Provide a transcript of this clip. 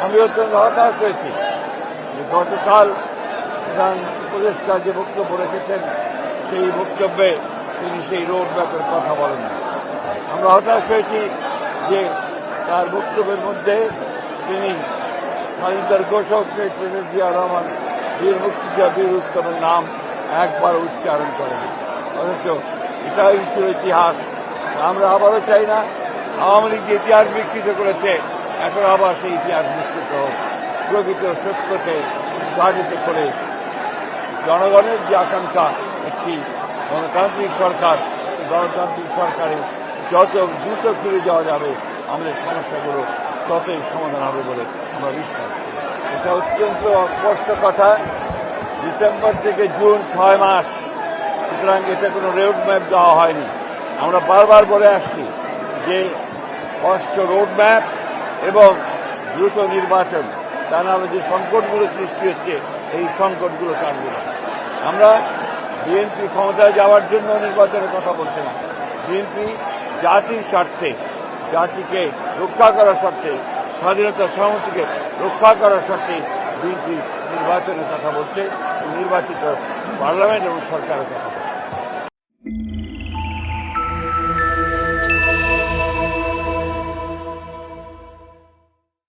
আমি অত্যন্ত হতাশ হয়েছি যে গতকাল প্রধান উপদেষ্টা যে বক্তব্য রেখেছেন সেই বক্তব্যে তিনি সেই রোড ম্যাপের কথা বলেন না। আমরা হতাশ হয়েছি যে তার বক্তব্যের মধ্যে তিনি স্বাধীনতার ঘোষক শেখ জিয়া রহমান বীর মুক্তিযোদ্ধা বীর উত্তমের নাম একবার উচ্চারণ করেন, অথচ এটাই ছিল ইতিহাস। আমরা আবারও চাই না আওয়ামী লীগ যে ইতিহাস বিকৃত করেছে এখন আবার সেই ইতিহাস বিকৃত হোক, প্রকৃত সত্যকে উদ্ঘাটিত করে জনগণের যে আকাঙ্ক্ষা একটি গণতান্ত্রিক সরকার, গণতান্ত্রিক সরকারে যত দ্রুত ফিরে যাওয়া যাবে আমাদের সমস্যাগুলো ততই সমাধান হবে বলে আমরা বিশ্বাস করি। এটা অত্যন্ত স্পষ্ট কথা, ডিসেম্বর থেকে জুন 6 মাস, সুতরাং এটা কোনো রোড ম্যাপ দেওয়া হয়নি। আমরা বারবার বলে আসছি যে স্পষ্ট রোড ম্যাপ এবং দ্রুত নির্বাচন, তা নাহলে যে সংকটগুলো সৃষ্টি হচ্ছে এই সংকটগুলো কাটবে না। আমরা বিএনপি ক্ষমতায় যাওয়ার জন্য নির্বাচনের কথা বলছি না, বিএনপি জাতির স্বার্থে, জাতিকে রক্ষা করার স্বার্থে, স্বাধীনতা সংহতিকে রক্ষা করার স্বার্থে বিএনপি নির্বাচনের কথা বলছে, নির্বাচিত পার্লামেন্ট এবং সরকারের কথা বলছে।